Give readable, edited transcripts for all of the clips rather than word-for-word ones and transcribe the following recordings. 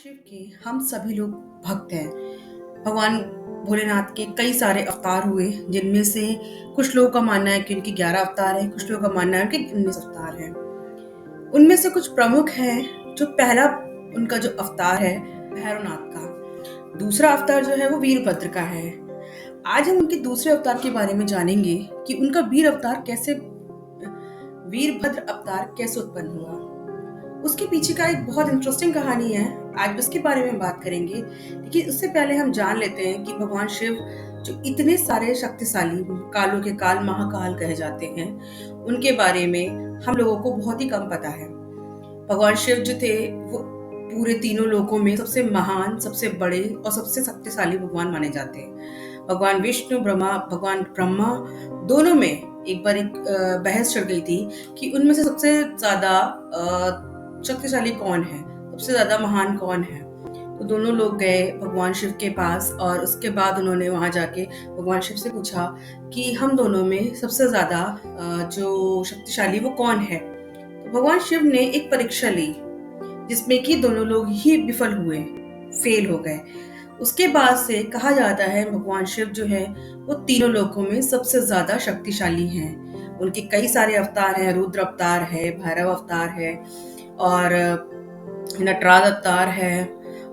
शिव के हम सभी लोग भक्त हैं। भगवान भोलेनाथ के कई सारे अवतार हुए, जिनमें से कुछ लोगों का मानना है कि उनके 11 अवतार हैं, कुछ लोगों का मानना है कि 19 अवतार हैं। उनमें से कुछ प्रमुख हैं। जो पहला उनका जो अवतार है भैरवनाथ का, दूसरा अवतार जो है वो वीरभद्र का है। आज हम उनके दूसरे अवतार के बारे में जानेंगे कि उनका वीरभद्र अवतार कैसे उत्पन्न हुआ। उसके पीछे का एक बहुत इंटरेस्टिंग कहानी है, आज उसके बारे में बात करेंगे। लेकिन उससे पहले हम जान लेते हैं कि भगवान शिव जो इतने सारे शक्तिशाली, कालों के काल, महाकाल कहे जाते हैं, उनके बारे में हम लोगों को बहुत ही कम पता है। भगवान शिव जो थे वो पूरे तीनों लोकों में सबसे महान, सबसे बड़े और सबसे शक्तिशाली भगवान माने जाते हैं। भगवान विष्णु, भगवान ब्रह्मा दोनों में एक बार एक बहस चढ़ गई थी कि उनमें से सबसे ज्यादा शक्तिशाली कौन है, सबसे ज्यादा महान कौन है। तो दोनों लोग गए भगवान शिव के पास और उसके बाद उन्होंने वहां जाके भगवान शिव से पूछा कि हम दोनों में सबसे ज्यादा जो शक्तिशाली वो कौन है। तो भगवान शिव ने एक परीक्षा ली जिसमें कि दोनों लोग ही विफल हुए, फेल हो गए। उसके बाद से कहा जाता है भगवान शिव जो है वो तीनों लोकों में सबसे ज्यादा शक्तिशाली हैं। उनके कई सारे अवतार हैं, रुद्र अवतार है, भैरव अवतार है और नटराज अवतार है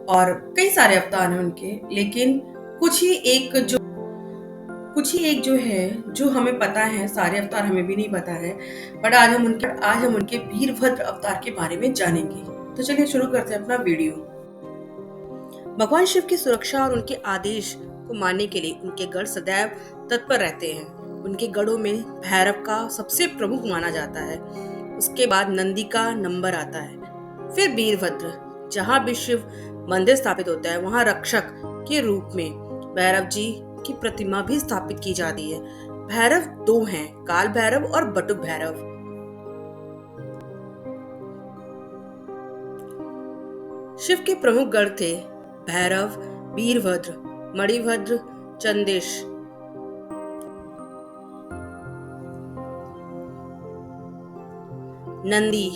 और कई सारे अवतार हैं उनके। लेकिन कुछ ही एक जो है जो हमें पता है, सारे अवतार हमें भी नहीं पता है। बट आज हम उनके वीरभद्र अवतार के बारे में जानेंगे। तो चलिए शुरू करते हैं अपना वीडियो। भगवान शिव की सुरक्षा और उनके आदेश को मानने के लिए उनके गढ़ सदैव तत्पर रहते हैं। उनके गढ़ों में भैरव का सबसे प्रमुख माना जाता है, उसके बाद नंदी का नंबर आता है, फिर वीरभद्र। जहाँ भी शिव मंदिर स्थापित होता है वहाँ रक्षक के रूप में भैरव जी की प्रतिमा भी स्थापित की जाती है। भैरव दो हैं, काल भैरव और बटुक भैरव। शिव के प्रमुख गढ़ थे भैरव, वीरभद्र, मणिभद्र, चंदेश। नंदी,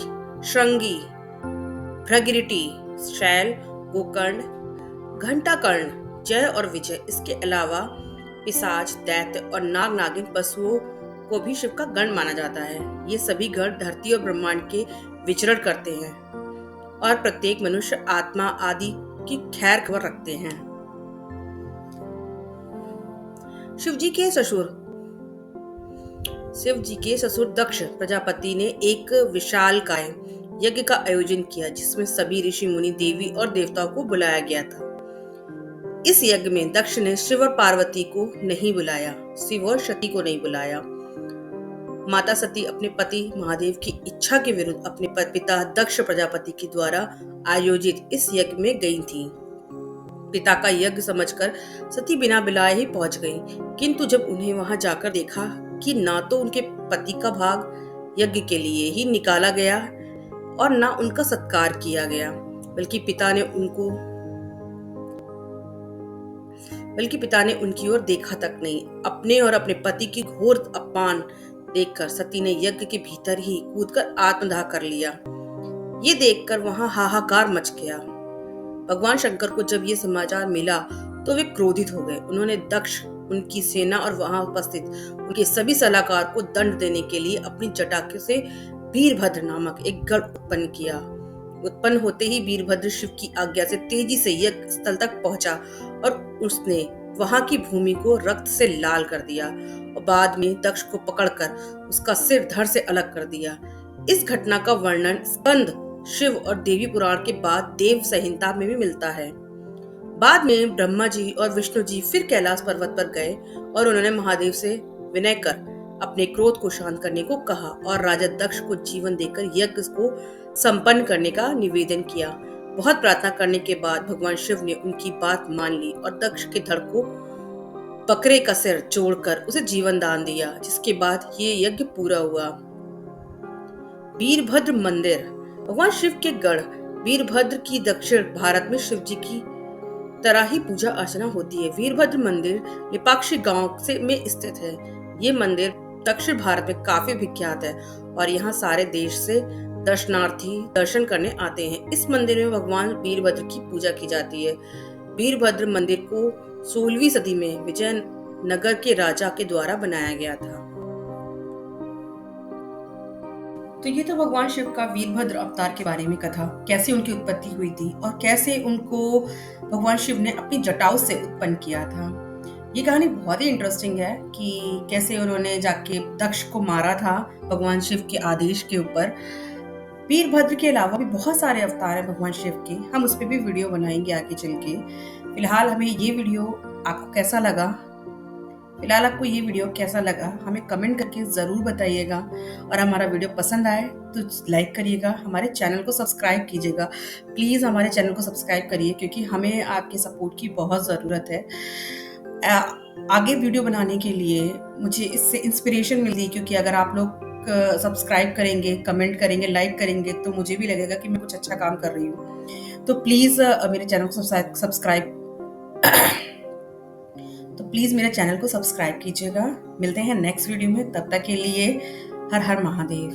श्रृंगी, भृगुरिटी, शैल, गोकर्ण, घंटाकर्ण, जय और विजय। इसके अलावा पिशाच, दैत्य और नाग नागिन पशुओं को भी शिव का गण माना जाता है। ये सभी गण धरती और ब्रह्मांड के विचरण करते हैं और प्रत्येक मनुष्य, आत्मा आदि की खैर खबर रखते हैं। शिव जी के ससुर दक्ष प्रजापति ने एक विशालकाय यज्ञ का आयोजन किया जिसमें सभी ऋषि मुनि, देवी और देवताओं को बुलाया गया था। इस यज्ञ में दक्ष ने शिव और पार्वती को नहीं बुलाया, शिव और सती को नहीं बुलाया। माता सती अपने पति महादेव की इच्छा के विरुद्ध अपने पिता दक्ष प्रजापति के द्वारा आयोजित इस यज्ञ में गई थीं। पिता का यज्ञ समझकर सती बिना बुलाए ही पहुंच गई, किंतु जब उन्हें वहां जाकर देखा कि ना तो उनके पति का भाग यज्ञ के लिए ही निकाला गया और ना उनका सत्कार किया गया, बल्कि पिता ने उनकी ओर देखा तक नहीं। अपने और अपने पति की घोर अपमान देखकर सती ने यज्ञ के भीतर ही कूदकर आत्मदाह कर लिया। ये देखकर वहां हाहाकार मच गया। भगवान शंकर को जब ये समाचार मिला तो वे क्रोधित हो गए। उन्होंने दक्ष, उनकी सेना और वहां उपस्थित उनके सभी सलाहकार को दंड देने के लिए अपनी जटा से वीरभद्र नामक एक गढ़ उत्पन्न किया। उत्पन्न होते ही वीरभद्र शिव की आज्ञा से तेजी से यज्ञ स्थल तक पहुंचा और उसने वहां की भूमि को रक्त से लाल कर दिया और बाद में दक्ष को पकड़कर उसका सिर धड़ से अलग कर दिया। इस घटना का वर्णन स्कंद, शिव और देवी पुराण के बाद देव संहिता में भी मिलता है। बाद में ब्रह्मा जी और विष्णु जी फिर कैलाश पर्वत पर गए और उन्होंने महादेव से विनय कर अपने क्रोध को शांत करने को कहा और राजा दक्ष को जीवन देकर यज्ञ को संपन्न करने का निवेदन किया। बहुत प्रार्थना करने के बाद भगवान शिव ने उनकी बात मान ली और दक्ष के धड़ को बकरे का सिर जोड़कर उसे जीवन दान दिया, जिसके बाद ये यज्ञ पूरा हुआ। वीरभद्र मंदिर। भगवान शिव के गढ़ वीरभद्र की दक्षिण भारत में शिव जी की तरह ही पूजा अर्चना होती है। वीरभद्र मंदिर लिपाक्षी गांव में स्थित है। ये मंदिर दक्षिण भारत में काफी विख्यात है और यहाँ सारे देश से दर्शनार्थी दर्शन करने आते हैं। इस मंदिर में भगवान वीरभद्र की पूजा की जाती है। वीरभद्र मंदिर को 16वीं सदी में विजयनगर के राजा के द्वारा बनाया गया था। तो ये तो भगवान शिव का वीरभद्र अवतार के बारे में कथा, कैसे उनकी उत्पत्ति हुई थी और कैसे उनको भगवान शिव ने अपनी जटाओं से उत्पन्न किया था। ये कहानी बहुत ही इंटरेस्टिंग है कि कैसे उन्होंने जाके दक्ष को मारा था भगवान शिव के आदेश के ऊपर। वीरभद्र के अलावा भी बहुत सारे अवतार हैं भगवान शिव के, हम उस पर भी वीडियो बनाएंगे आगे चल के। फिलहाल आपको ये वीडियो कैसा लगा हमें कमेंट करके ज़रूर बताइएगा, और हमारा वीडियो पसंद आए तो लाइक करिएगा, हमारे चैनल को सब्सक्राइब कीजिएगा। प्लीज़ हमारे चैनल को सब्सक्राइब करिए, क्योंकि हमें आपके सपोर्ट की बहुत ज़रूरत है। आगे वीडियो बनाने के लिए मुझे इससे इंस्पिरेशन मिलती है, क्योंकि अगर आप लोग सब्सक्राइब करेंगे, कमेंट करेंगे, लाइक करेंगे, तो मुझे भी लगेगा कि मैं कुछ अच्छा काम कर रही हूँ। तो प्लीज़ मेरे चैनल को सब्सक्राइब तो प्लीज़ मेरे चैनल को सब्सक्राइब कीजिएगा। मिलते हैं नेक्स्ट वीडियो में, तब तक के लिए हर हर महादेव।